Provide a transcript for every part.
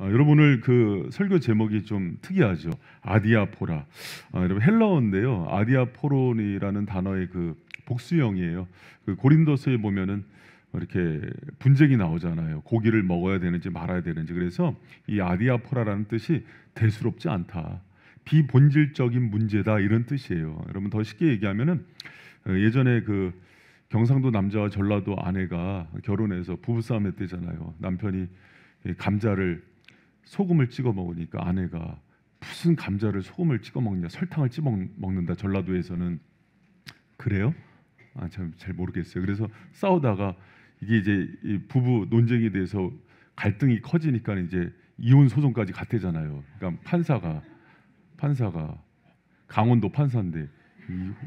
여러분 오늘 그 설교 제목이 좀 특이하죠. 아디아포라. 여러분 헬라어인데요. 아디아포론이라는 단어의 그 복수형이에요. 그 고린도서에 보면은 이렇게 분쟁이 나오잖아요. 고기를 먹어야 되는지 말아야 되는지. 그래서 이 아디아포라라는 뜻이 대수롭지 않다, 비본질적인 문제다, 이런 뜻이에요. 여러분 더 쉽게 얘기하면은 예전에 그 경상도 남자와 전라도 아내가 결혼해서 부부싸움 했대잖아요. 남편이 감자를 소금을 찍어 먹으니까 아내가 무슨 감자를 소금을 찍어 먹냐, 설탕을 찍어 먹는다. 전라도에서는 그래요? 잘 모르겠어요. 그래서 싸우다가 이게 이제 이 부부 논쟁에 대해서 갈등이 커지니까 이제 이혼 소송까지 갔대잖아요. 그러니까 판사가 강원도 판사인데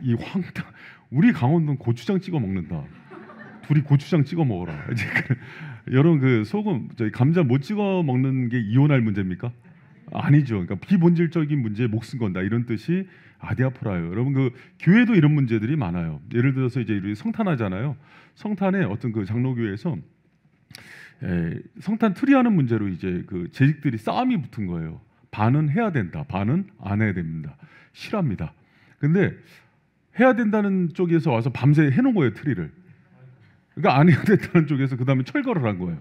이 황당, 우리 강원도는 고추장 찍어 먹는다. 둘이 고추장 찍어 먹어라. 이제 여러분 그 소금 저희 감자 못 찍어 먹는 게 이혼할 문제입니까? 아니죠. 그러니까 비본질적인 문제에 목숨 건다, 이런 뜻이 아디아포라예요. 여러분 그 교회도 이런 문제들이 많아요. 예를 들어서 이제 우리 성탄하잖아요. 성탄에 어떤 그 장로교회에서 성탄 트리하는 문제로 이제 그 재직들이 싸움이 붙은 거예요. 반은 해야 된다, 반은 안 해야 됩니다. 싫어합니다. 근데 해야 된다는 쪽에서 와서 밤새 해놓은 거예요, 트리를. 그러니까 안 해야 된다는 쪽에서 그 다음에 철거를 한 거예요.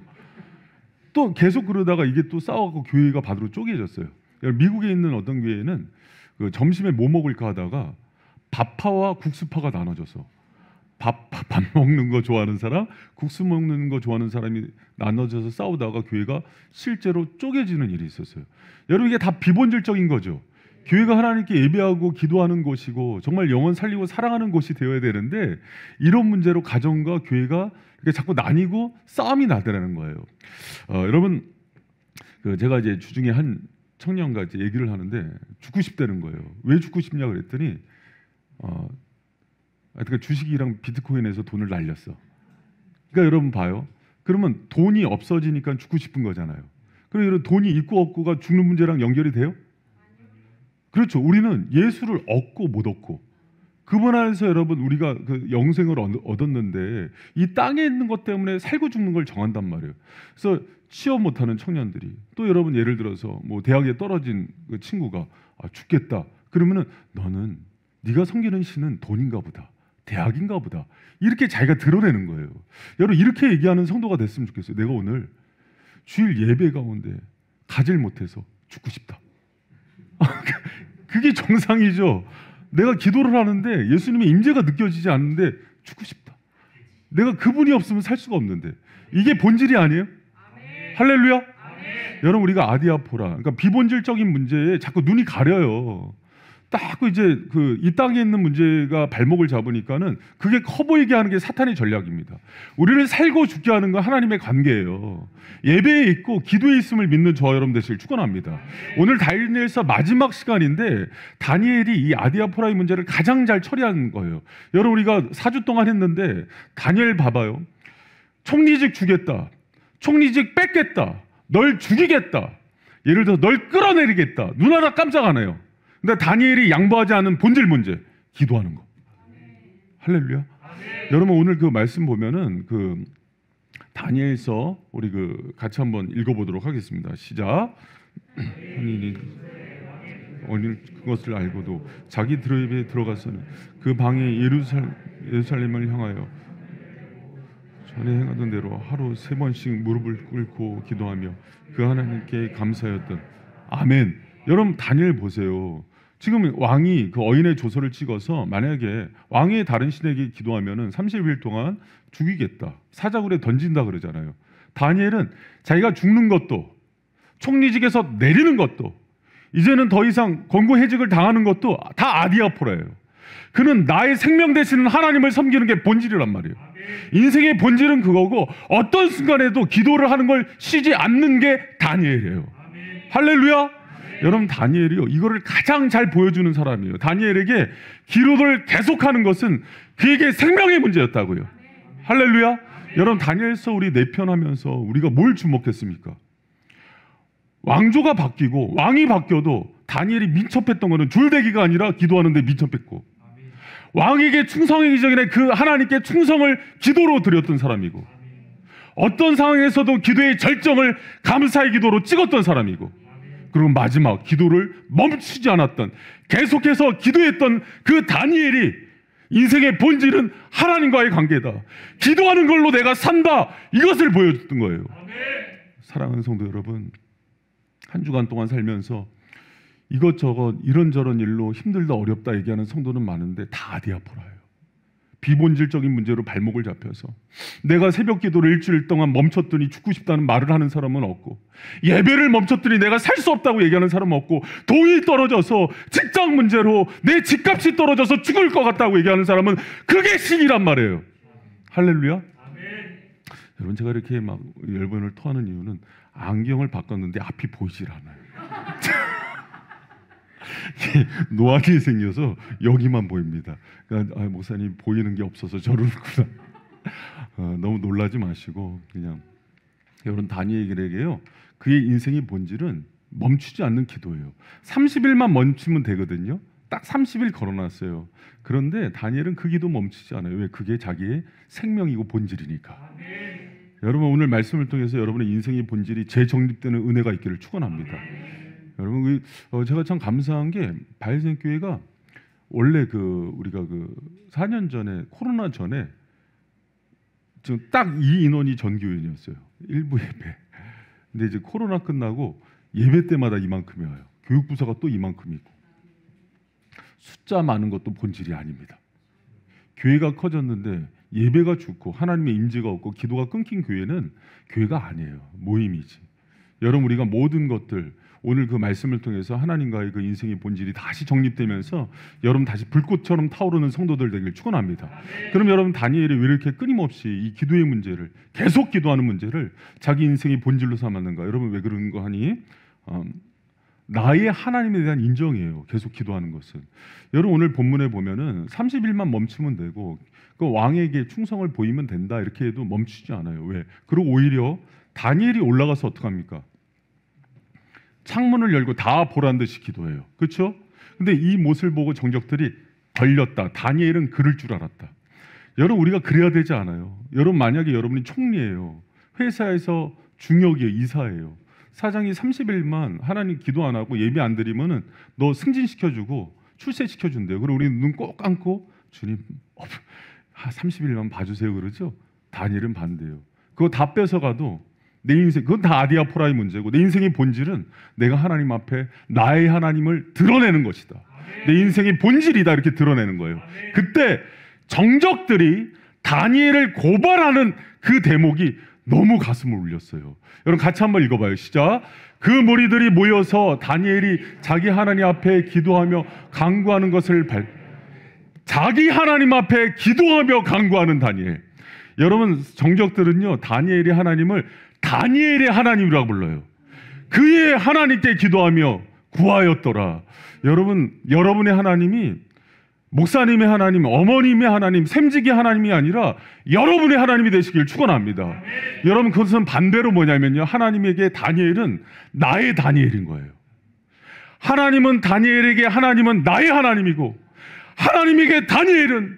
또 계속 그러다가 이게 또 싸워갖고 교회가 반으로 쪼개졌어요. 미국에 있는 어떤 교회는 그 점심에 뭐 먹을까 하다가 밥파와 국수파가 나눠져서 밥 먹는 거 좋아하는 사람, 국수 먹는 거 좋아하는 사람이 나눠져서 싸우다가 교회가 실제로 쪼개지는 일이 있었어요. 여러분 이게 다 비본질적인 거죠. 교회가 하나님께 예배하고 기도하는 곳이고 정말 영혼 살리고 사랑하는 곳이 되어야 되는데 이런 문제로 가정과 교회가 이렇게 자꾸 나뉘고 싸움이 나더라는 거예요. 여러분 제가 이제 주중에 한 청년과 이제 얘기를 하는데 죽고 싶다는 거예요. 왜 죽고 싶냐 그랬더니 그러니까 주식이랑 비트코인에서 돈을 날렸어. 그러니까 여러분 봐요. 그러면 돈이 없어지니까 죽고 싶은 거잖아요. 그럼 여러분 돈이 있고 없고가 죽는 문제랑 연결이 돼요? 그렇죠. 우리는 예수를 얻고 못 얻고 그분 안에서 여러분 우리가 그 영생을 얻었는데 이 땅에 있는 것 때문에 살고 죽는 걸 정한단 말이에요. 그래서 취업 못하는 청년들이 또 여러분 예를 들어서 뭐 대학에 떨어진 그 친구가 죽겠다. 그러면은 너는 네가 섬기는 신은 돈인가 보다, 대학인가 보다, 이렇게 자기가 드러내는 거예요. 여러분 이렇게 얘기하는 성도가 됐으면 좋겠어요. 내가 오늘 주일 예배 가운데 가질 못해서 죽고 싶다. 그게 정상이죠. 내가 기도를 하는데 예수님의 임재가 느껴지지 않는데 죽고 싶다. 내가 그분이 없으면 살 수가 없는데 이게 본질이 아니에요? 아멘. 할렐루야. 아멘. 여러분 우리가 아디아포라, 그러니까 비본질적인 문제에 자꾸 눈이 가려요. 딱 이제 이 땅에 있는 문제가 발목을 잡으니까는 그게 커 보이게 하는 게 사탄의 전략입니다. 우리를 살고 죽게 하는 건 하나님의 관계예요. 예배에 있고 기도에 있음을 믿는 저와 여러분 되시길 축원합니다. 오늘 다니엘서 마지막 시간인데 다니엘이 이 아디아포라의 문제를 가장 잘 처리한 거예요. 여러분 우리가 4주 동안 했는데 다니엘 봐봐요. 총리직 주겠다, 총리직 뺏겠다, 널 죽이겠다, 예를 들어 널 끌어내리겠다. 눈 하나 깜짝 안 해요. 근데 다니엘이 양보하지 않은 본질 문제, 기도하는 거. 할렐루야. 여러분 오늘 그 말씀 보면은 그 다니엘서 우리 같이 한번 읽어보도록 하겠습니다. 시작. 오늘 그것을 알고도 자기 들에 들어가서는 그 방에 예루살렘을 향하여 전에 행하던 대로 하루 3번씩 무릎을 꿇고 기도하며 그 하나님께 감사했던. 아멘. 여러분 다니엘 보세요. 지금 왕이 그 어인의 조서를 찍어서 만약에 왕의 다른 신에게 기도하면은 30일 동안 죽이겠다, 사자굴에 던진다 그러잖아요. 다니엘은 자기가 죽는 것도, 총리직에서 내리는 것도, 이제는 더 이상 권고해직을 당하는 것도 다 아디아포라예요. 그는 나의 생명 되시는 하나님을 섬기는 게 본질이란 말이에요. 인생의 본질은 그거고 어떤 순간에도 기도를 하는 걸 쉬지 않는 게 다니엘이에요. 할렐루야. 여러분 다니엘이요, 이거를 가장 잘 보여주는 사람이에요. 다니엘에게 기도를 계속하는 것은 그에게 생명의 문제였다고요. 할렐루야. 여러분 다니엘서 우리 4편 하면서 우리가 뭘 주목했습니까? 왕조가 바뀌고 왕이 바뀌어도 다니엘이 민첩했던 것은 줄대기가 아니라 기도하는데 민첩했고, 왕에게 충성하기 전에 그 하나님께 충성을 기도로 드렸던 사람이고, 어떤 상황에서도 기도의 절정을 감사의 기도로 찍었던 사람이고, 그리고 마지막 기도를 멈추지 않았던, 계속해서 기도했던 그 다니엘이 인생의 본질은 하나님과의 관계다, 기도하는 걸로 내가 산다, 이것을 보여줬던 거예요. 사랑하는 성도 여러분, 한 주간 동안 살면서 이것저것 이런저런 일로 힘들다 어렵다 얘기하는 성도는 많은데 다 아디아포라예요. 비본질적인 문제로 발목을 잡혀서 내가 새벽 기도를 일주일 동안 멈췄더니 죽고 싶다는 말을 하는 사람은 없고, 예배를 멈췄더니 내가 살 수 없다고 얘기하는 사람은 없고, 돈이 떨어져서 직장 문제로 내 집값이 떨어져서 죽을 것 같다고 얘기하는 사람은 그게 신이란 말이에요. 할렐루야. 여러분, 제가 이렇게 막 열번을 토하는 이유는 안경을 바꿨는데 앞이 보이질 않아요. 노안이 생겨서 여기만 보입니다. 그러니까 목사님 보이는 게 없어서 저러는구나. 너무 놀라지 마시고, 그냥 여러분, 다니엘에게요, 그의 인생의 본질은 멈추지 않는 기도예요. 30일만 멈추면 되거든요. 딱 30일 걸어놨어요. 그런데 다니엘은 그 기도 멈추지 않아요. 왜? 그게 자기의 생명이고 본질이니까. 여러분, 오늘 말씀을 통해서 여러분의 인생의 본질이 재정립되는 은혜가 있기를 축원합니다. 여러분, 제가 참 감사한 게 바이센교회가 원래 우리가 4년 전에, 코로나 전에 지금 딱 이 인원이 전교인이었어요. 일부 예배. 근데 이제 코로나 끝나고 예배 때마다 이만큼이 와요. 교육부서가 또 이만큼 있고. 숫자 많은 것도 본질이 아닙니다. 교회가 커졌는데 예배가 죽고 하나님의 임재가 없고 기도가 끊긴 교회는 교회가 아니에요. 모임이지. 여러분, 우리가 모든 것들 오늘 그 말씀을 통해서 하나님과의 그 인생의 본질이 다시 정립되면서 여러분 다시 불꽃처럼 타오르는 성도들 되길 축원합니다. 그럼 여러분, 다니엘이 왜 이렇게 끊임없이 이 기도의 문제를, 계속 기도하는 문제를 자기 인생의 본질로 삼았는가? 여러분, 왜 그런 거 하니? 나의 하나님에 대한 인정이에요. 계속 기도하는 것은. 여러분, 오늘 본문에 보면은 30일만 멈추면 되고 그 왕에게 충성을 보이면 된다, 이렇게 해도 멈추지 않아요. 왜? 그리고 오히려 다니엘이 올라가서 어떡합니까? 창문을 열고 다 보란 듯이 기도해요. 그렇죠? 근데 이 모습을 보고 정적들이 걸렸다. 다니엘은 그럴 줄 알았다. 여러분, 우리가 그래야 되지 않아요? 여러분, 만약에 여러분이 총리예요. 회사에서 중역이에요. 이사예요. 사장이 30일만 하나님 기도 안 하고 예배 안 드리면은 너 승진시켜주고 출세시켜준대요. 그럼 우리 눈 꼭 감고 주님 30일만 봐주세요 그러죠? 다니엘은 반대요. 그거 다 뺏어가도 내 인생, 그건 다 아디아포라의 문제고, 내 인생의 본질은 내가 하나님 앞에 나의 하나님을 드러내는 것이다. 내 인생의 본질이다, 이렇게 드러내는 거예요. 그때 정적들이 다니엘을 고발하는 그 대목이 너무 가슴을 울렸어요. 여러분, 같이 한번 읽어봐요. 시작. 그 무리들이 모여서 다니엘이 자기 하나님 앞에 기도하며 간구하는 것을 자기 하나님 앞에 기도하며 간구하는 다니엘. 여러분, 정적들은요, 다니엘이 하나님을 다니엘의 하나님이라고 불러요. 그의 하나님께 기도하며 구하였더라. 여러분, 여러분의 하나님이 목사님의 하나님, 어머님의 하나님, 샘직의 하나님이 아니라 여러분의 하나님이 되시길 축원합니다. 여러분, 그것은 반대로 뭐냐면요, 하나님에게 다니엘은 나의 다니엘인 거예요. 하나님은 다니엘에게 하나님은 나의 하나님이고, 하나님에게 다니엘은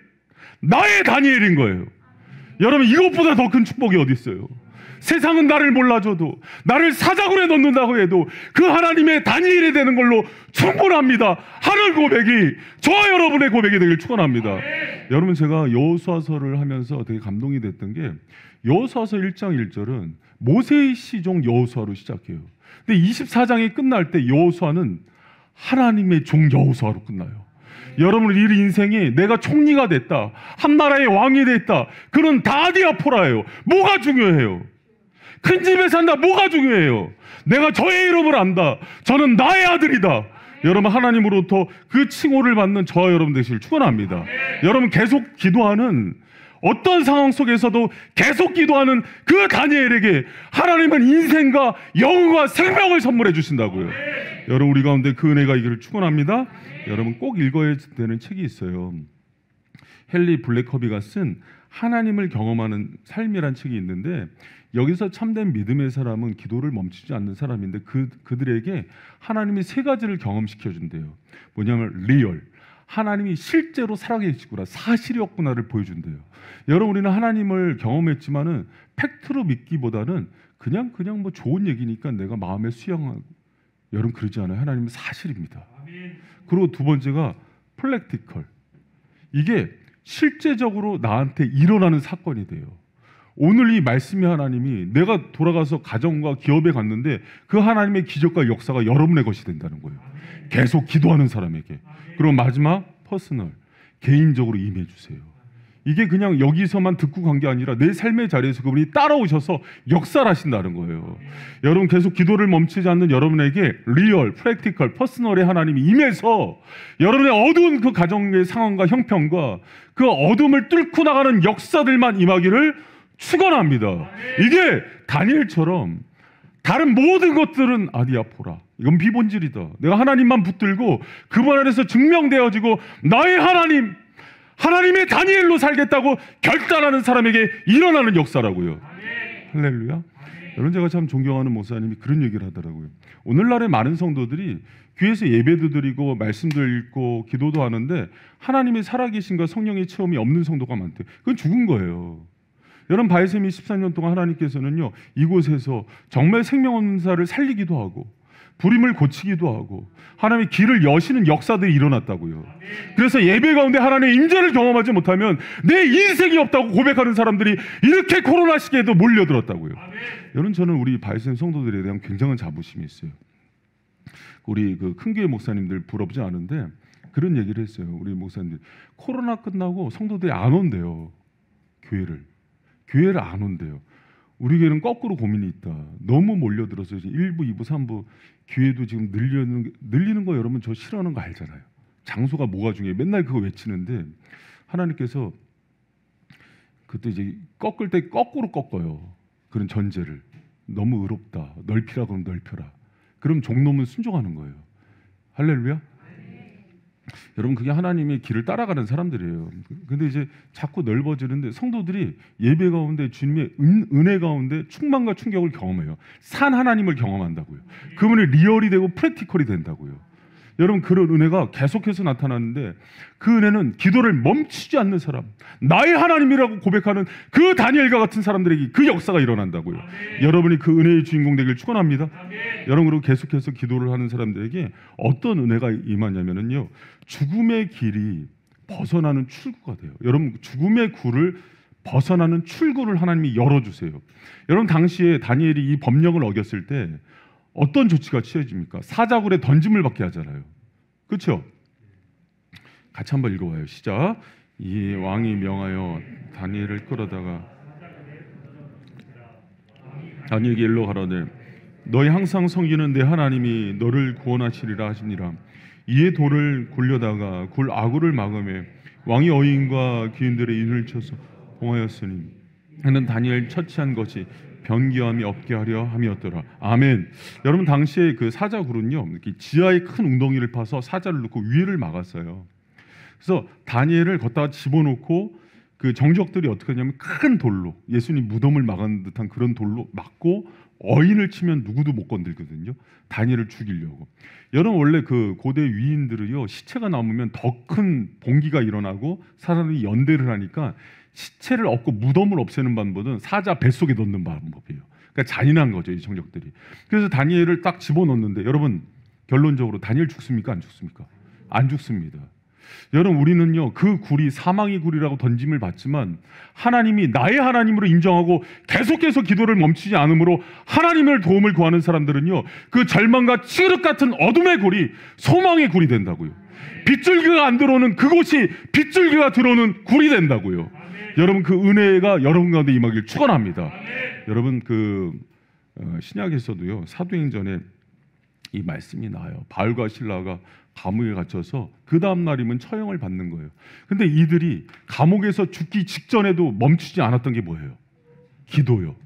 나의 다니엘인 거예요. 여러분, 이것보다 더 큰 축복이 어디 있어요? 세상은 나를 몰라줘도, 나를 사자굴에 넣는다고 해도 그 하나님의 다니엘이 되는 걸로 충분합니다. 하늘 고백이 저와 여러분의 고백이 되길 축원합니다. 여러분, 제가 여호수아서를 하면서 되게 감동이 됐던 게, 여호수아서 1장 1절은 모세의 시종 여호수아로 시작해요. 근데 24장이 끝날 때 여호수아는 하나님의 종 여호수아로 끝나요. 여러분, 이 인생이 내가 총리가 됐다, 한 나라의 왕이 됐다, 그는 다 아디아포라예요. 뭐가 중요해요? 큰 집에 산다, 뭐가 중요해요? 내가 저의 이름을 안다, 저는 나의 아들이다. 여러분, 하나님으로부터 그 칭호를 받는 저와 여러분 되시길 축원합니다. 여러분, 계속 기도하는, 어떤 상황 속에서도 계속 기도하는 그 다니엘에게 하나님은 인생과 영과 생명을 선물해 주신다고요. 여러분, 우리 가운데 그 은혜가 있기를 축원합니다. 여러분, 꼭 읽어야 되는 책이 있어요. 헨리 블랙커비가 쓴 하나님을 경험하는 삶이란 책이 있는데, 여기서 참된 믿음의 사람은 기도를 멈추지 않는 사람인데, 그들에게 하나님이 세 가지를 경험시켜 준대요. 뭐냐면 리얼, 하나님이 실제로 살아계시구나, 사실이었구나를 보여준대요. 여러분, 우리는 하나님을 경험했지만은 팩트로 믿기보다는 그냥 뭐 좋은 얘기니까 내가 마음에 수용하고, 여러분 그러지 않아요. 하나님은 사실입니다. 그리고 두 번째가 프랙티컬. 이게 실제적으로 나한테 일어나는 사건이 돼요. 오늘 이 말씀의 하나님이 내가 돌아가서 가정과 기업에 갔는데 그 하나님의 기적과 역사가 여러분의 것이 된다는 거예요. 계속 기도하는 사람에게. 그리고 마지막 퍼스널, 개인적으로 임해 주세요. 이게 그냥 여기서만 듣고 간 게 아니라 내 삶의 자리에서 그분이 따라오셔서 역사를 하신다는 거예요. 여러분 계속 기도를 멈추지 않는 여러분에게 리얼, 프랙티컬, 퍼스널의 하나님이 임해서 여러분의 어두운 그 가정의 상황과 형편과 그 어둠을 뚫고 나가는 역사들만 임하기를 축원합니다. 이게 다니엘처럼 다른 모든 것들은 아디아포라, 이건 비본질이다. 내가 하나님만 붙들고 그분 안에서 증명되어지고 나의 하나님의 다니엘로 살겠다고 결단하는 사람에게 일어나는 역사라고요. 할렐루야. 여러분, 제가 참 존경하는 목사님이 그런 얘기를 하더라고요. 오늘날의 많은 성도들이 교회에서 예배도 드리고 말씀도 읽고 기도도 하는데 하나님의 살아계신과 성령의 체험이 없는 성도가 많대요. 그건 죽은 거예요. 여러분, 바이세미 14년 동안 하나님께서는요, 이곳에서 정말 생명언사를 살리기도 하고 불임을 고치기도 하고 하나님의 길을 여시는 역사들이 일어났다고요. 그래서 예배 가운데 하나님의 임재를 경험하지 못하면 내 인생이 없다고 고백하는 사람들이 이렇게 코로나 시기에도 몰려들었다고요. 여러분, 저는 우리 바이세미 성도들에 대한 굉장한 자부심이 있어요. 우리 그 큰 교회 목사님들 부럽지 않은데 그런 얘기를 했어요. 우리 목사님들 코로나 끝나고 성도들이 안 온대요. 교회를 안 온대요. 우리 교회는 거꾸로 고민이 있다. 너무 몰려들어서 1부, 2부, 3부 교회도 지금 늘리는 거, 여러분 저 싫어하는 거 알잖아요. 장소가 뭐가 중요해. 맨날 그거 외치는데 하나님께서 그때 이제 꺾을 때 거꾸로 꺾어요. 그런 전제를. 너무 의롭다. 넓히라 그러면 넓혀라. 그럼 종놈은 순종하는 거예요. 할렐루야. 여러분, 그게 하나님의 길을 따라가는 사람들이에요. 근데 이제 자꾸 넓어지는데 성도들이 예배 가운데 주님의 은혜 가운데 충만과 충격을 경험해요. 산 하나님을 경험한다고요. 그분이 리얼이 되고 프랙티컬이 된다고요. 여러분, 그런 은혜가 계속해서 나타나는데 그 은혜는 기도를 멈추지 않는 사람, 나의 하나님이라고 고백하는 그 다니엘과 같은 사람들에게 그 역사가 일어난다고요. 여러분이 그 은혜의 주인공 되길 축원합니다. 여러분, 그리고 계속해서 기도를 하는 사람들에게 어떤 은혜가 임하냐면요, 죽음의 길이 벗어나는 출구가 돼요. 여러분, 죽음의 굴을 벗어나는 출구를 하나님이 열어주세요. 여러분, 당시에 다니엘이 이 법령을 어겼을 때 어떤 조치가 취해집니까? 사자굴에 던짐을 받게 하잖아요. 그렇죠? 같이 한번 읽어봐요. 시작. 이 왕이 명하여 다니엘을 끌어다가 다니엘에게 일러 가라되 너희 항상 섬기는 내 하나님이 너를 구원하시리라 하시니라. 이에 돌을 굴려다가 굴 아구를 막음에 왕이 어인과 귀인들의 인을 쳐서 봉하였으니 하는 다니엘 처치한 것이 변기함이 없게 하려 함이었더라. 아멘. 여러분, 당시에 그 사자굴은요, 이렇게 지하에 큰 웅덩이를 파서 사자를 넣고 위를 막았어요. 그래서 다니엘을 걷다가 집어넣고 그 정적들이 어떻게 하냐면 큰 돌로, 예수님 무덤을 막은 듯한 그런 돌로 막고 어인을 치면 누구도 못 건들거든요. 다니엘을 죽이려고. 여러분, 원래 그 고대 위인들은요, 시체가 남으면 더 큰 봉기가 일어나고 사람들이 연대를 하니까 시체를 얻고 무덤을 없애는 방법은 사자 뱃속에 넣는 방법이에요. 그러니까 잔인한 거죠, 이 정적들이. 그래서 다니엘을 딱 집어넣는데 여러분, 결론적으로 다니엘 죽습니까? 안 죽습니까? 안 죽습니다. 여러분, 우리는요, 그 굴이 사망의 굴이라고 던짐을 받지만 하나님이 나의 하나님으로 인정하고 계속해서 기도를 멈추지 않으므로 하나님의 도움을 구하는 사람들은요, 그 절망과 칠흑 같은 어둠의 굴이 소망의 굴이 된다고요. 빗줄기가 안 들어오는 그곳이 빗줄기가 들어오는 굴이 된다고요. 여러분, 그 은혜가 여러분 가운데 임하길 축원합니다. 여러분, 그 신약에서도요, 사도행전에 이 말씀이 나와요. 바울과 실라가 감옥에 갇혀서 그 다음 날이면 처형을 받는 거예요. 근데 이들이 감옥에서 죽기 직전에도 멈추지 않았던 게 뭐예요? 기도요.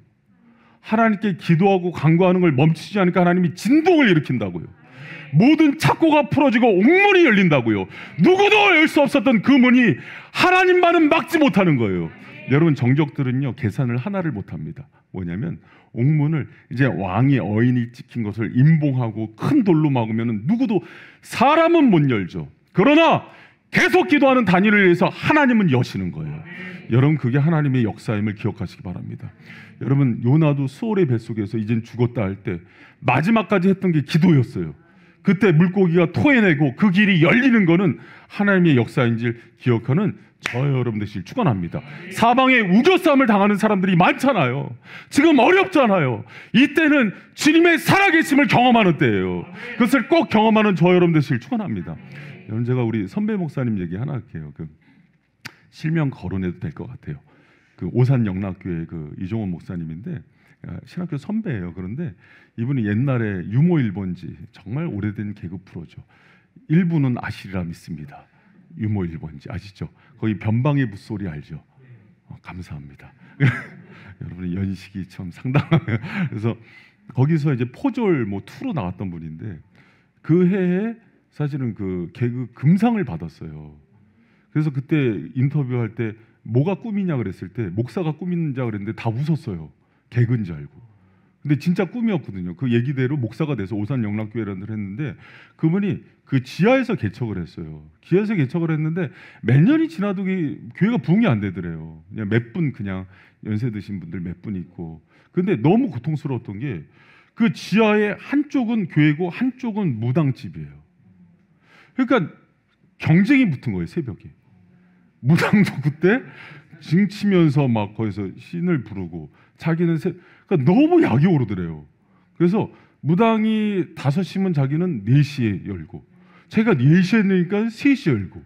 하나님께 기도하고 간구하는 걸 멈추지 않으니까 하나님이 진동을 일으킨다고요. 모든 착고가 풀어지고 옥문이 열린다고요. 누구도 열 수 없었던 그 문이 하나님만은 막지 못하는 거예요. 여러분, 정적들은요, 계산을 하나를 못합니다. 뭐냐면 옥문을 이제 왕의 어인이 찍힌 것을 임봉하고 큰 돌로 막으면 누구도, 사람은 못 열죠. 그러나 계속 기도하는 다니엘을 위해서 하나님은 여시는 거예요. 여러분, 그게 하나님의 역사임을 기억하시기 바랍니다. 여러분, 요나도 수월의 뱃속에서 이젠 죽었다 할 때 마지막까지 했던 게 기도였어요. 그때 물고기가 토해내고 그 길이 열리는 거는 하나님의 역사인지 기억하는 저와 여러분 되시길 축원합니다. 사방에 우겨싸움을 당하는 사람들이 많잖아요. 지금 어렵잖아요. 이때는 주님의 살아계심을 경험하는 때예요. 그것을 꼭 경험하는 저와 여러분 되시길 축원합니다. 여러분, 제가 우리 선배 목사님 얘기 하나 할게요. 실명 거론해도 될 것 같아요. 오산 영락교회 이종원 목사님인데 신학교 선배예요. 그런데 이분이 옛날에 유머 1번지 정말 오래된 개그 프로죠. 일부는 아시리라 믿습니다. 유머 1번지 아시죠? 거기 변방의 붓소리 알죠? 감사합니다. 여러분의 연식이 참 상당하네요. 그래서 거기서 이제 포졸 2로 나왔던 분인데 그 해에 사실은 개그 금상을 받았어요. 그래서 그때 인터뷰할 때 뭐가 꿈이냐 그랬을 때 목사가 꿈인자 그랬는데 다 웃었어요. 개그인 줄 알고. 근데 진짜 꿈이었거든요. 그 얘기대로 목사가 돼서 오산 영락교회라는 데를 했는데 그분이 그 지하에서 개척을 했어요. 지하에서 개척을 했는데 몇 년이 지나도 교회가 부흥이 안 되더래요. 그냥 몇 분, 그냥 연세 드신 분들 몇 분 있고. 근데 너무 고통스러웠던 게 그 지하에 한쪽은 교회고 한쪽은 무당집이에요. 그러니까 경쟁이 붙은 거예요. 새벽에 무당도 그때 징치면서 막 거기서 신을 부르고 자기는 그러니까 너무 약이 오르더래요. 그래서 무당이 5시면 자기는 4시에 열고 제가 4시에 내니까 3시에 열고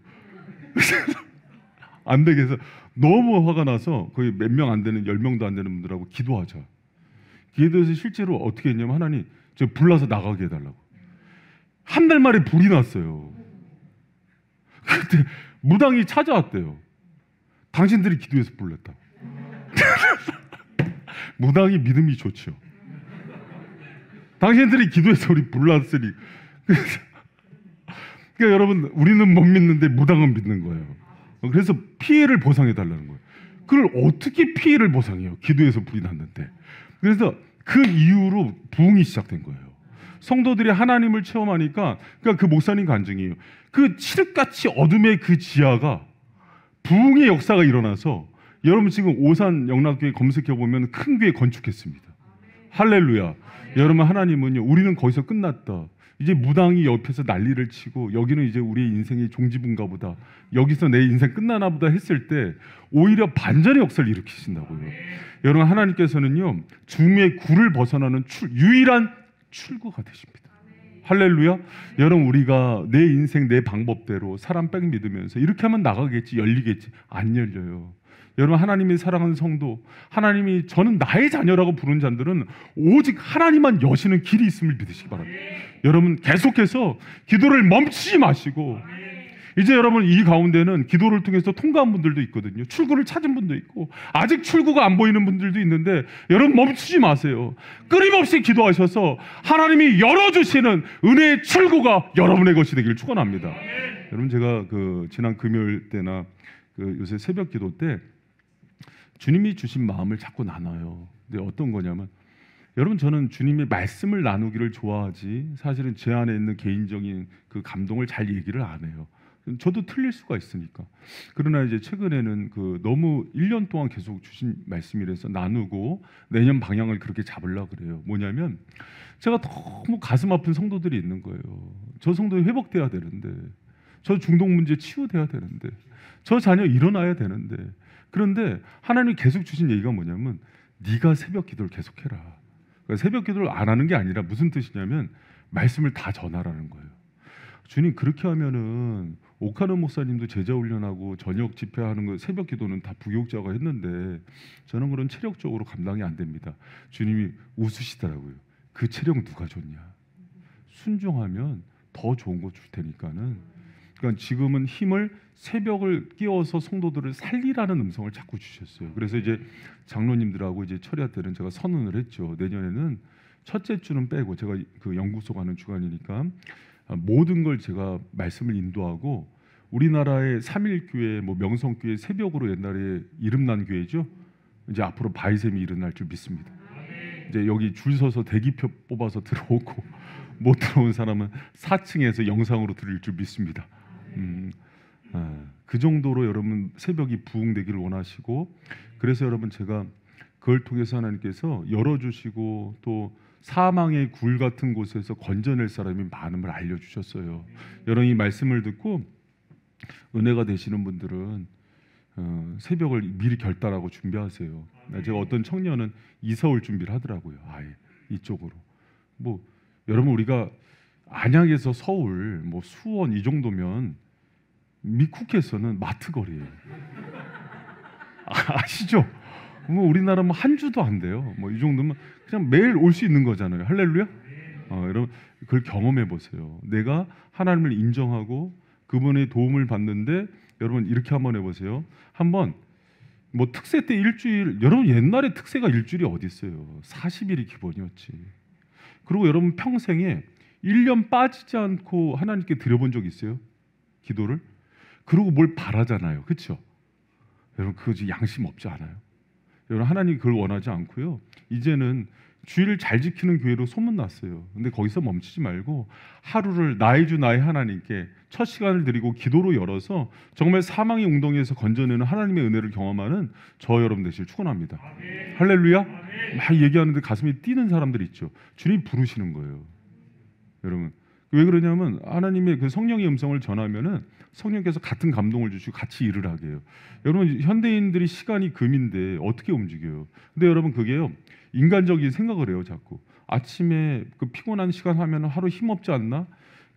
안 되게 해서 너무 화가 나서 거의 몇 명 안 되는 10명도 안 되는 분들하고 기도하자. 기도해서 실제로 어떻게 했냐면 하나님 저 불나서 나가게 해달라고. 한 달 만에 불이 났어요. 그때 무당이 찾아왔대요. 당신들이 기도해서 불렀다고. 무당이 믿음이 좋죠. 당신들이 기도해서 우리 불났으니. 그러니까 여러분, 우리는 못 믿는데 무당은 믿는 거예요. 그래서 피해를 보상해 달라는 거예요. 그걸 어떻게 피해를 보상해요? 기도해서 불이 났는데. 그래서 그 이후로 부흥이 시작된 거예요. 성도들이 하나님을 체험하니까, 그러니까 그 목사님 간증이에요. 그 칠흑같이 어둠의 그 지하가 부흥의 역사가 일어나서 여러분 지금 오산 영락교회 검색해 보면 큰 교회 건축했습니다. 할렐루야. 여러분, 하나님은요, 우리는 거기서 끝났다. 이제 무당이 옆에서 난리를 치고 여기는 이제 우리의 인생의 종지부인가 보다. 여기서 내 인생 끝나나 보다 했을 때 오히려 반전의 역사를 일으키신다고요. 여러분, 하나님께서는요, 죽음의 굴을 벗어나는 유일한 출구가 되십니다. 할렐루야. 여러분, 우리가 내 인생 내 방법대로 사람 백 믿으면서 이렇게 하면 나가겠지, 열리겠지, 안 열려요. 여러분, 하나님이 사랑하는 성도, 하나님이 저는 나의 자녀라고 부른 자들은 오직 하나님만 여시는 길이 있음을 믿으시기 바랍니다. 여러분, 계속해서 기도를 멈추지 마시고, 이제 여러분 이 가운데는 기도를 통해서 통과한 분들도 있거든요. 출구를 찾은 분도 있고 아직 출구가 안 보이는 분들도 있는데 여러분 멈추지 마세요. 끊임없이 기도하셔서 하나님이 열어주시는 은혜의 출구가 여러분의 것이 되기를 축원합니다. 여러분, 제가 지난 금요일 때나 요새 새벽 기도 때 주님이 주신 마음을 자꾸 나눠요. 근데 어떤 거냐면, 여러분, 저는 주님의 말씀을 나누기를 좋아하지 사실은 제 안에 있는 개인적인 그 감동을 잘 얘기를 안 해요. 저도 틀릴 수가 있으니까. 그러나 이제 최근에는 너무 1년 동안 계속 주신 말씀이라서 나누고 내년 방향을 그렇게 잡으려고 그래요. 뭐냐면, 제가 너무 가슴 아픈 성도들이 있는 거예요. 저 성도 회복돼야 되는데, 저 중독 문제 치유돼야 되는데, 저 자녀 일어나야 되는데, 그런데 하나님이 계속 주신 얘기가 뭐냐면, 네가 새벽 기도를 계속해라. 그러니까 새벽 기도를 안 하는 게 아니라 무슨 뜻이냐면 말씀을 다 전하라는 거예요. 주님, 그렇게 하면은 오카노 목사님도 제자 훈련하고 저녁 집회하는 거 새벽 기도는 다 부교육자가 했는데 저는 그런 체력적으로 감당이 안 됩니다. 주님이 웃으시더라고요. 그 체력 누가 줬냐? 순종하면 더 좋은 거 줄 테니까는. 그러니까 지금은 힘을 새벽을 끼워서 성도들을 살리라는 음성을 자꾸 주셨어요. 그래서 이제 장로님들하고 이제 철야 때는 제가 선언을 했죠. 내년에는 첫째 주는 빼고, 제가 연구소 가는 주간이니까 모든 걸 제가 말씀을 인도하고, 우리나라의 3.1교회, 명성교회 새벽으로 옛날에 이름난 교회죠. 이제 앞으로 바이셈이 일어날 줄 믿습니다. 이제 여기 줄 서서 대기표 뽑아서 들어오고 못 들어온 사람은 4층에서 영상으로 들을 줄 믿습니다. 그 정도로 여러분 새벽이 부흥되기를 원하시고, 그래서 여러분 제가 그걸 통해서 하나님께서 열어주시고 또 사망의 굴 같은 곳에서 건져낼 사람이 많음을 알려주셨어요. 여러분 이 말씀을 듣고 은혜가 되시는 분들은 새벽을 미리 결단하고 준비하세요. 제가 어떤 청년은 이사 올 준비를 하더라고요. 아예 이쪽으로. 뭐 여러분 우리가 안양에서 서울, 뭐 수원 이 정도면 미국에서는 마트 거리예요. 아시죠? 뭐 우리나라 뭐 한 주도 안 돼요. 뭐 이 정도면 그냥 매일 올 수 있는 거잖아요. 할렐루야. 여러분 그걸 경험해 보세요. 내가 하나님을 인정하고 그분의 도움을 받는데, 여러분 이렇게 한번 해보세요. 한번 뭐 특세 때 일주일, 여러분 옛날에 특세가 일주일이 어디 있어요? 40일이 기본이었지. 그리고 여러분 평생에 1년 빠지지 않고 하나님께 드려본 적 있어요? 기도를? 그리고 뭘 바라잖아요. 그렇죠? 여러분 그거 양심 없지 않아요? 여러분 하나님이 그걸 원하지 않고요. 이제는 주일을 잘 지키는 교회로 소문났어요. 근데 거기서 멈추지 말고 하루를 나의 주 나의 하나님께 첫 시간을 드리고 기도로 열어서 정말 사망의 웅덩이에서 건져내는 하나님의 은혜를 경험하는 저 여러분 되시길 축원합니다. 할렐루야. 막 얘기하는데 가슴이 뛰는 사람들 있죠. 주님 부르시는 거예요. 여러분 왜 그러냐면 하나님의 그 성령의 음성을 전하면은 성령께서 같은 감동을 주시고 같이 일을 하게 해요. 여러분 현대인들이 시간이 금인데 어떻게 움직여요? 근데 여러분 그게요, 인간적인 생각을 해요. 자꾸 아침에 그 피곤한 시간 하면 하루 힘없지 않나?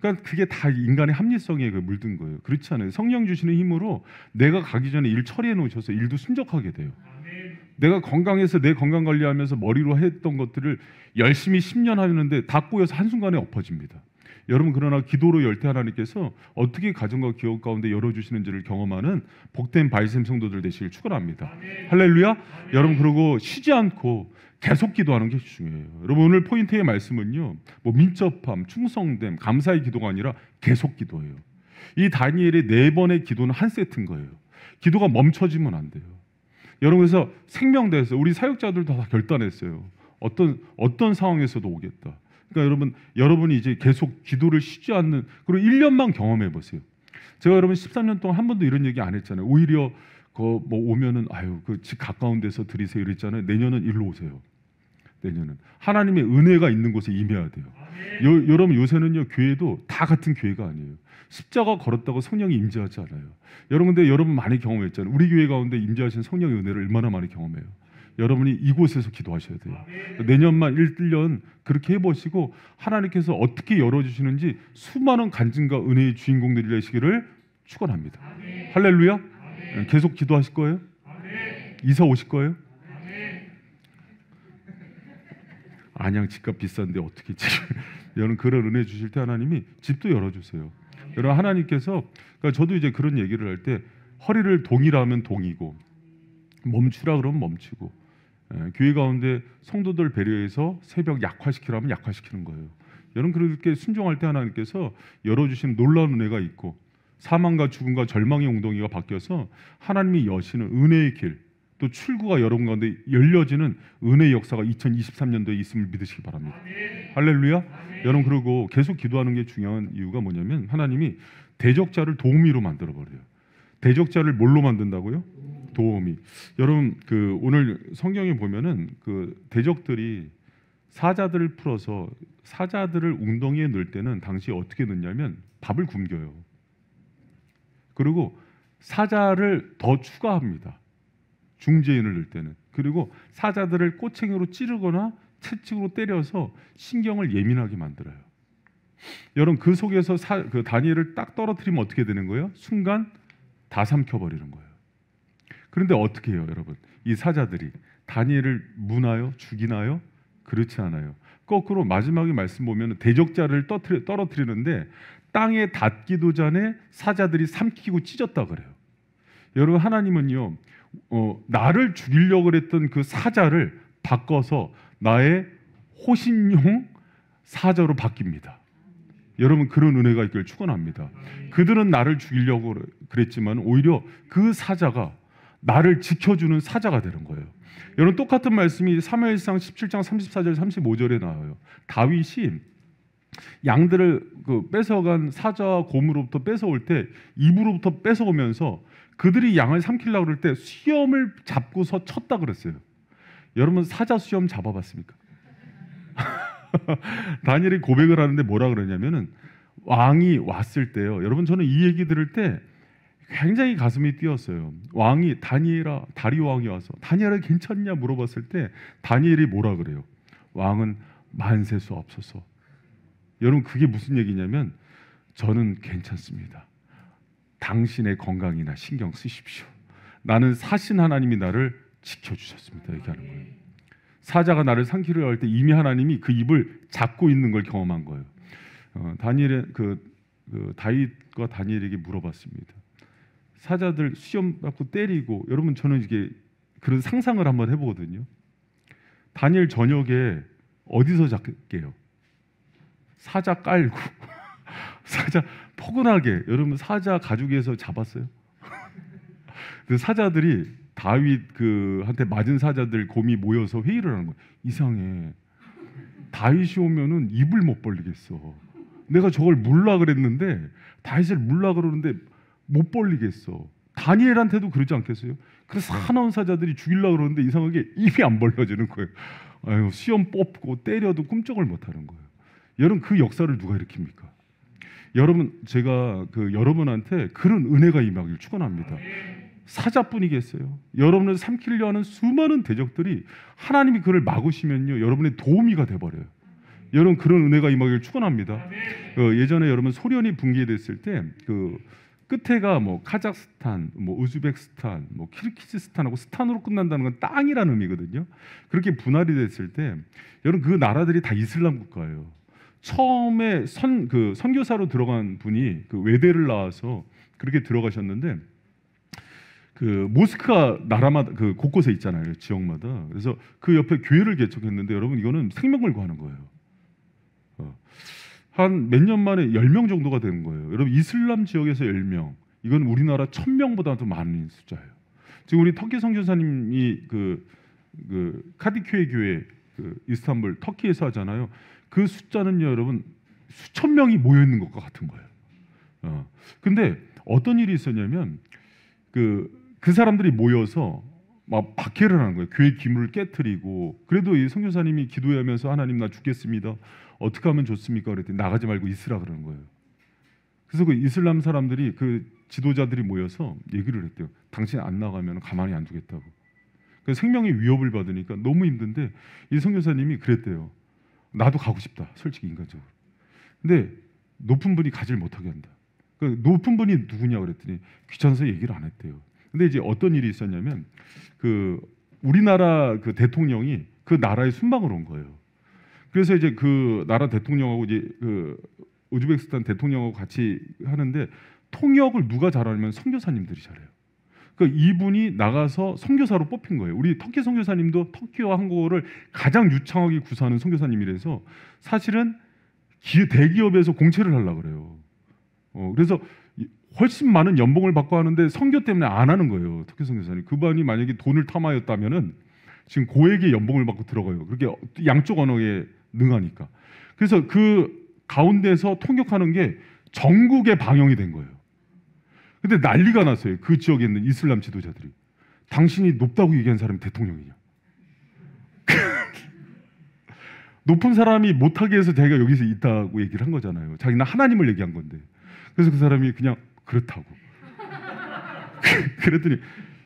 그러니까 그게 다 인간의 합리성에 물든 거예요. 그렇지 않아요. 성령 주시는 힘으로 내가 가기 전에 일 처리해 놓으셔서 일도 순적하게 돼요. 내가 건강해서 내 건강 관리하면서 머리로 했던 것들을 열심히 10년 하는데 다 꼬여서 한순간에 엎어집니다. 여러분 그러나 기도로 열 때 하나님께서 어떻게 가정과 기업 가운데 열어주시는지를 경험하는 복된 바이셈 성도들 되시길 축원합니다. 할렐루야. 여러분 그러고 쉬지 않고 계속 기도하는 게 중요해요. 여러분 오늘 포인트의 말씀은요, 뭐 민첩함, 충성됨, 감사의 기도가 아니라 계속 기도예요. 이 다니엘의 4번의 기도는 한 세트인 거예요. 기도가 멈춰지면 안 돼요. 여러분 그래서 생명대에서 우리 사역자들도 다 결단했어요. 어떤 상황에서도 오겠다. 그러니까 여러분이 이제 계속 기도를 쉬지 않는, 그리고 1년만 경험해 보세요. 제가 여러분 13년 동안 한 번도 이런 얘기 안 했잖아요. 오히려 뭐 오면은 그 집 가까운 데서 드리세요 이랬잖아요. 내년은 일로 오세요. 내년은 하나님의 은혜가 있는 곳에 임해야 돼요. 여러분 요새는요 교회도 다 같은 교회가 아니에요. 십자가 걸었다고 성령이 임재하지 않아요. 여러분 근데 여러분 많이 경험했잖아요. 우리 교회 가운데 임재하신 성령의 은혜를 얼마나 많이 경험해요. 여러분이 이곳에서 기도하셔야 돼요. 내년만 1년 그렇게 해보시고 하나님께서 어떻게 열어주시는지 수많은 간증과 은혜의 주인공들이 되시기를 축원합니다. 할렐루야. 계속 기도하실 거예요? 이사 오실 거예요? 안양 집값 비싼데 어떻게 여러분 그런 은혜 주실 때 하나님이 집도 열어주세요. 여러분 하나님께서, 그러니까 저도 이제 그런 얘기를 할 때 허리를 동이라 하면 동이고 멈추라 그러면 멈추고, 교회 가운데 성도들 배려해서 새벽 약화시키라면 약화시키는 거예요. 여러분 그렇게 순종할 때 하나님께서 열어주시는 놀라운 은혜가 있고 사망과 죽음과 절망의 웅덩이가 바뀌어서 하나님이 여시는 은혜의 길, 또 출구가 여러분 가운데 열려지는 은혜의 역사가 2023년도에 있음을 믿으시기 바랍니다. 할렐루야. 여러분 그리고 계속 기도하는 게 중요한 이유가 뭐냐면 하나님이 대적자를 도우미로 만들어 버려요. 대적자를 뭘로 만든다고요? 도우미. 여러분 오늘 성경에 보면은 대적들이 사자들을 풀어서 사자들을 웅덩이에 넣을 때는 당시 어떻게 넣냐면 밥을 굶겨요. 그리고 사자를 더 추가합니다. 중재인을 넣을 때는. 그리고 사자들을 꼬챙이로 찌르거나 채찍으로 때려서 신경을 예민하게 만들어요. 여러분 그 속에서 다니엘을 딱 떨어뜨리면 어떻게 되는 거예요? 순간 다 삼켜버리는 거예요. 그런데 어떻게 해요, 여러분? 이 사자들이 다니엘을 무나요? 죽이나요? 그렇지 않아요. 거꾸로 마지막에 말씀 보면 대적자를 떨어뜨리는데 땅에 닿기도 전에 사자들이 삼키고 찢었다 그래요. 여러분 하나님은요, 나를 죽이려고 했던 그 사자를 바꿔서 나의 호신용 사자로 바뀝니다. 여러분 그런 은혜가 있기를 축원합니다. 그들은 나를 죽이려고 그랬지만 오히려 그 사자가 나를 지켜주는 사자가 되는 거예요. 여러분 똑같은 말씀이 사무엘상 17장 34절 35절에 나와요. 다윗이 양들을 그 뺏어간 사자와 곰으로부터 뺏어올 때 입으로부터 뺏어오면서 그들이 양을 삼키려고 그럴 때 수염을 잡고서 쳤다 그랬어요. 여러분 사자 수염 잡아봤습니까? 다니엘이 고백을 하는데 뭐라 그러냐면은 왕이 왔을 때요. 여러분 저는 이 얘기 들을 때 굉장히 가슴이 뛰었어요. 왕이 다니엘아, 다리오 왕이 와서 다니엘아 괜찮냐 물어봤을 때 다니엘이 뭐라 그래요? 왕은 만세 수 없어서. 여러분 그게 무슨 얘기냐면 저는 괜찮습니다. 당신의 건강이나 신경 쓰십시오. 나는 사신 하나님이 나를 지켜주셨습니다. 얘기하는 거예요. 사자가 나를 삼키려 할 때 이미 하나님이 그 입을 잡고 있는 걸 경험한 거예요. 다니엘의 다윗과 다니엘에게 물어봤습니다. 사자들 수염 갖고 때리고, 여러분 저는 이게 그런 상상을 한번 해보거든요. 다니엘 저녁에 어디서 잡게요? 사자 깔고 사자 포근하게. 여러분 사자 가죽에서 잡았어요? 그 사자들이 다윗 한테 맞은 사자들 곰이 모여서 회의를 하는 거예요. 이상해. 다윗이 오면은 입을 못 벌리겠어. 내가 저걸 물라 그랬는데 다윗을 물라 그러는데 못 벌리겠어. 다니엘한테도 그러지 않겠어요? 그래서 사나운 사자들이 죽이려고 그러는데 이상하게 입이 안 벌려지는 거예요. 아유, 수염 뽑고 때려도 꿈쩍을 못 하는 거예요. 여러분 그 역사를 누가 일으킵니까? 여러분 제가 여러분한테 그런 은혜가 임하길 축원합니다. 사자뿐이겠어요. 여러분을 삼키려 하는 수많은 대적들이 하나님이 그를 막으시면요 여러분의 도우미가 돼버려요. 여러분 그런 은혜가 임하길 축원합니다. 예전에 여러분 소련이 붕괴됐을 때 끝에가 뭐 카자흐스탄, 뭐 우즈베키스탄, 뭐 키르기즈스탄하고 스탄으로 끝난다는 건 땅이라는 의미거든요. 그렇게 분할이 됐을 때 여러분 그 나라들이 다 이슬람 국가예요. 처음에 선교사로 들어간 분이 외대를 나와서 그렇게 들어가셨는데 모스크가 나라마다 곳곳에 있잖아요. 지역마다. 그래서 그 옆에 교회를 개척했는데 여러분 이거는 생명을 구하는 거예요. 한 몇 년 만에 10명 정도가 되는 거예요. 여러분 이슬람 지역에서 10명. 이건 우리나라 1000명보다 더 많은 숫자예요. 지금 우리 터키 선교사님이 카디köy 교회 이스탄불 터키에서 하잖아요. 그 숫자는요 여러분 수천 명이 모여 있는 것과 같은 거예요. 근데 어떤 일이 있었냐면 그 사람들이 모여서 막 박해를 하는 거예요. 교회 기물을 깨트리고. 그래도 이 선교사님이 기도하면서 하나님 나 죽겠습니다. 어떻게 하면 좋습니까? 그랬더니 나가지 말고 있으라 그러는 거예요. 그래서 그 이슬람 사람들이 지도자들이 모여서 얘기를 했대요. 당신 안 나가면 가만히 안 두겠다고. 그래서 생명의 위협을 받으니까 너무 힘든데 이 선교사님이 그랬대요. 나도 가고 싶다. 솔직히 인간적으로. 근데 높은 분이 가지를 못하게 한다. 그 높은 분이 누구냐 그랬더니 귀찮아서 얘기를 안 했대요. 근데 이제 어떤 일이 있었냐면 우리나라 대통령이 그 나라에 순방을 온 거예요. 그래서 이제 그 나라 대통령하고 이제 우즈베키스탄 대통령하고 같이 하는데 통역을 누가 잘하냐면 선교사님들이 잘해요. 그러니까 이분이 나가서 선교사로 뽑힌 거예요. 우리 터키 선교사님도 터키와 한국어를 가장 유창하게 구사하는 선교사님이라서 사실은 대기업에서 공채를 하려고 그래요. 그래서 훨씬 많은 연봉을 받고 하는데 선교 때문에 안 하는 거예요. 터키 선교사님. 그분이 만약에 돈을 탐하였다면은 지금 고액의 연봉을 받고 들어가요. 그렇게 양쪽 언어에 능하니까. 그래서 그 가운데서 통역하는 게 전국에 방영이 된 거예요. 근데 난리가 났어요. 그 지역에 있는 이슬람 지도자들이. 당신이 높다고 얘기한 사람이 대통령이냐? 높은 사람이 못하게 해서 자기가 여기서 있다고 얘기를 한 거잖아요. 자기는 하나님을 얘기한 건데. 그래서 그 사람이 그냥 그렇다고. 그랬더니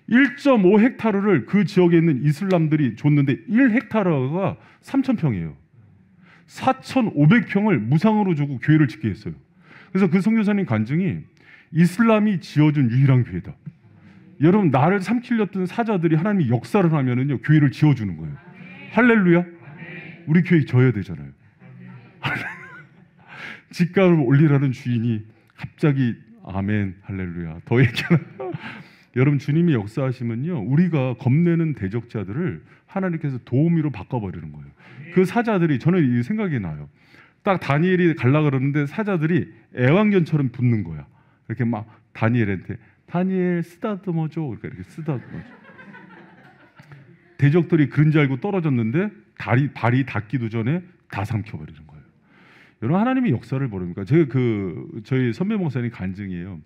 1.5헥타르를 그 지역에 있는 이슬람들이 줬는데 1헥타르가 3,000평이에요. 4,500평을 무상으로 주고 교회를 짓게 했어요. 그래서 그 선교사님 간증이 이슬람이 지어준 유일한 교회다. 여러분 나를 삼키려던 사자들이 하나님이 역사를 하면은요 교회를 지어주는 거예요. 할렐루야. 우리 교회 져야 되잖아요. 집값을 올리라는 주인이 갑자기 아멘 할렐루야 더 얘기하나. 여러분 주님이 역사하시면요 우리가 겁내는 대적자들을 하나님께서 도우미로 바꿔버리는 거예요. 그 사자들이 저는 이 생각이 나요. 딱 다니엘이 갈라 그러는데 사자들이 애완견처럼 붙는 거야. 이렇게 막 다니엘한테 다니엘 쓰다듬어줘. 이렇게 쓰다듬어줘. 대적들이 그런 줄 알고 떨어졌는데 발이 닿기도 전에 다 삼켜버리는 거예요. 여러분 하나님의 역사를 모릅니까? 제가 저희 선배 목사님 간증이에요.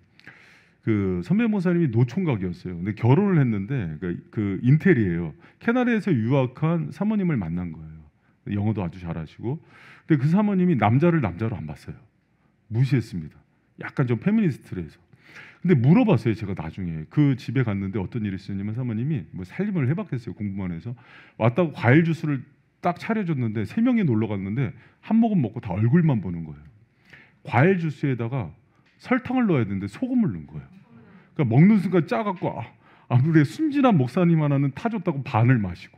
그 선배 목사님이 노총각이었어요. 근데 결혼을 했는데 그 인텔이에요. 캐나다에서 유학한 사모님을 만난 거예요. 영어도 아주 잘하시고. 근데 그 사모님이 남자를 남자로 안 봤어요. 무시했습니다. 약간 좀 페미니스트래서. 근데 물어봤어요. 제가 나중에 그 집에 갔는데 어떤 일이 있었냐면 사모님이 뭐 살림을 해봤겠어요. 공부만 해서 왔다고 과일 주스를 딱 차려줬는데 3명이 놀러 갔는데 한 모금 먹고 다 얼굴만 보는 거예요. 과일 주스에다가 설탕을 넣어야 되는데 소금을 넣은 거예요. 그러니까 먹는 순간 짜갖고 아무리 순진한 목사님 하나는 타줬다고 반을 마시고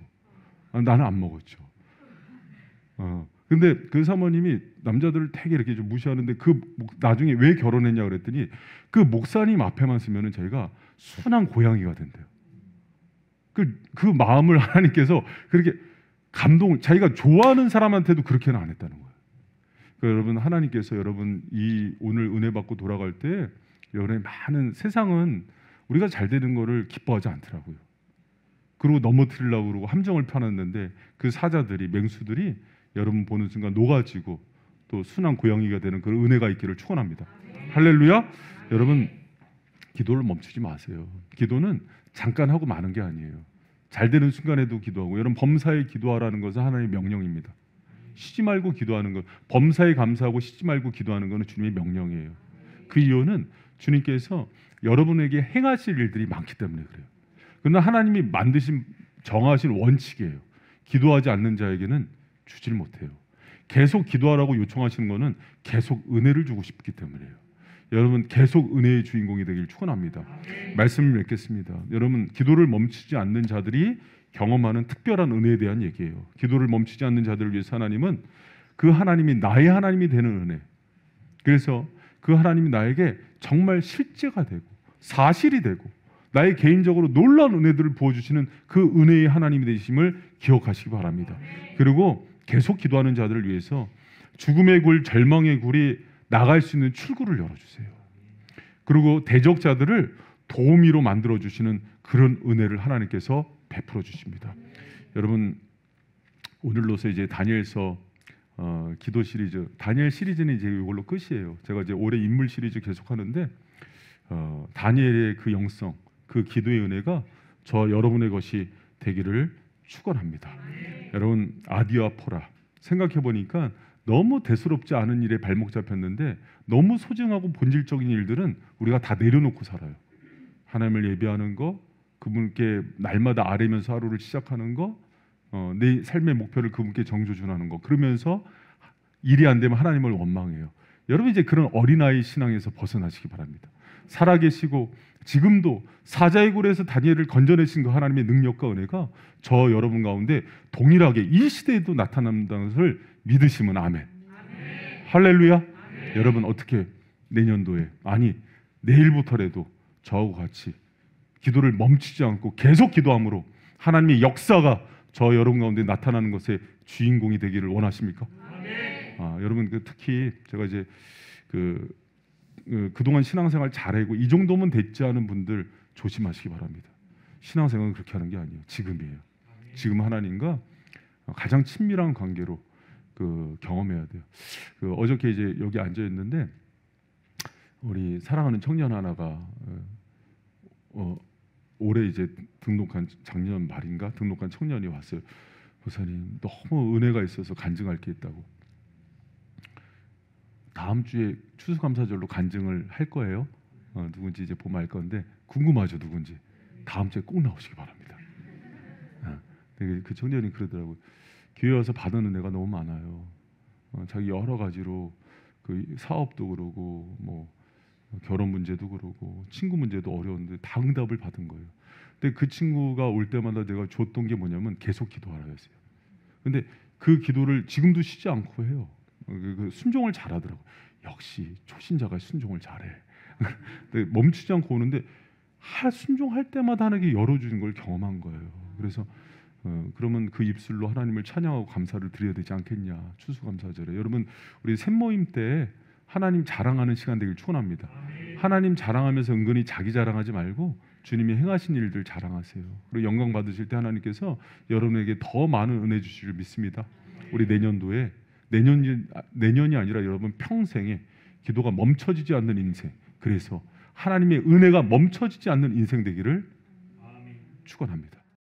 나는 안 먹었죠. 근데 그 사모님이 남자들을 되게 이렇게 좀 무시하는데 나중에 왜 결혼했냐 그랬더니 그 목사님 앞에만 쓰면은 자기가 순한 고양이가 된대요. 그 마음을 하나님께서 그렇게 자기가 좋아하는 사람한테도 그렇게는 안 했다는 거예요. 그러니까 여러분 하나님께서 여러분 오늘 은혜 받고 돌아갈 때 여러분의 많은 세상은 우리가 잘 되는 거를 기뻐하지 않더라고요. 그리고 넘어뜨리려고 그러고 함정을 펴놨는데 그 사자들이 맹수들이 여러분 보는 순간 녹아지고 또 순한 고양이가 되는 그런 은혜가 있기를 축원합니다. 할렐루야. 여러분 기도를 멈추지 마세요. 기도는 잠깐 하고 마는 게 아니에요. 잘 되는 순간에도 기도하고 여러분 범사에 기도하라는 것은 하나님의 명령입니다. 쉬지 말고 기도하는 것, 범사에 감사하고 쉬지 말고 기도하는 것은 주님의 명령이에요. 그 이유는 주님께서 여러분에게 행하실 일들이 많기 때문에 그래요. 그러나 하나님이 정하신 원칙이에요. 기도하지 않는 자에게는 주질 못해요. 계속 기도하라고 요청하시는 것은 계속 은혜를 주고 싶기 때문이에요. 여러분 계속 은혜의 주인공이 되길 축원합니다. 말씀을 맺겠습니다. 여러분 기도를 멈추지 않는 자들이 경험하는 특별한 은혜에 대한 얘기예요. 기도를 멈추지 않는 자들을 위해서 하나님은 그 하나님이 나의 하나님이 되는 은혜. 그래서 그 하나님이 나에게 정말 실제가 되고 사실이 되고 나의 개인적으로 놀라운 은혜들을 부어주시는 그 은혜의 하나님이 되심을 기억하시기 바랍니다. 그리고 계속 기도하는 자들을 위해서 죽음의 굴, 절망의 굴이 나갈 수 있는 출구를 열어주세요. 그리고 대적자들을 도우미로 만들어주시는 그런 은혜를 하나님께서 베풀어 주십니다. 여러분 오늘로서 이제 다니엘서 기도 시리즈, 다니엘 시리즈는 이제 이걸로 끝이에요. 제가 이제 올해 인물 시리즈 계속하는데 다니엘의 그 영성, 그 기도의 은혜가 저 여러분의 것이 되기를 축원합니다. 여러분 아디와 포라 생각해 보니까 너무 대수롭지 않은 일에 발목 잡혔는데 너무 소중하고 본질적인 일들은 우리가 다 내려놓고 살아요. 하나님을 예배하는 거, 그분께 날마다 아뢰면서 하루를 시작하는 거, 내 삶의 목표를 그분께 정조준하는 거. 그러면서 일이 안 되면 하나님을 원망해요. 여러분 이제 그런 어린아이 신앙에서 벗어나시기 바랍니다. 살아계시고 지금도 사자의 굴에서 다니엘을 건져내신 그 하나님의 능력과 은혜가 저 여러분 가운데 동일하게 이 시대에도 나타난다는 것을 믿으시면 아멘. 할렐루야. 아멘. 여러분 어떻게 내년도에 내일부터라도 저하고 같이 기도를 멈추지 않고 계속 기도함으로 하나님의 역사가 저 여러분 가운데 나타나는 것의 주인공이 되기를 원하십니까? 여러분 특히 제가 이제 그동안 신앙생활 잘하고 이 정도면 됐지 않은 분들 조심하시기 바랍니다. 신앙생활은 그렇게 하는 게 아니에요. 지금이에요. 지금 하나님과 가장 친밀한 관계로 경험해야 돼요. 어저께 이제 여기 앉아 있는데 우리 사랑하는 청년 하나가 올해 이제 작년 말인가 등록한 청년이 왔어요. 목사님 너무 은혜가 있어서 간증할 게 있다고. 다음 주에 추수감사절로 간증을 할 거예요. 누군지 이제 보면 알 건데 궁금하죠 누군지. 다음 주에 꼭 나오시기 바랍니다. 그 청년이 그러더라고요. 교회 와서 받은 은혜가 너무 많아요. 자기 여러 가지로 그 사업도 그러고 뭐 결혼 문제도 그러고 친구 문제도 어려운데 다 응답을 받은 거예요. 근데 그 친구가 올 때마다 내가 줬던 게 뭐냐면 계속 기도하라였어요. 근데 그 기도를 지금도 쉬지 않고 해요. 순종을 잘하더라고. 역시 초신자가 순종을 잘해. 근데 멈추지 않고 오는데 순종할 때마다 하나님께 열어주는 걸 경험한 거예요. 그래서 그러면 그 입술로 하나님을 찬양하고 감사를 드려야 되지 않겠냐. 추수감사절에 여러분 우리 샘모임 때 하나님 자랑하는 시간 되길 축원합니다. 하나님 자랑하면서 은근히 자기 자랑하지 말고 주님이 행하신 일들 자랑하세요. 그리고 영광 받으실 때 하나님께서 여러분에게 더 많은 은혜 주시길 믿습니다. 우리 내년도에 내년이 아니라 여러분 평생에 기도가 멈춰지지 않는 인생, 그래서 하나님의 은혜가 멈춰지지 않는 인생 되기를 축원합니다.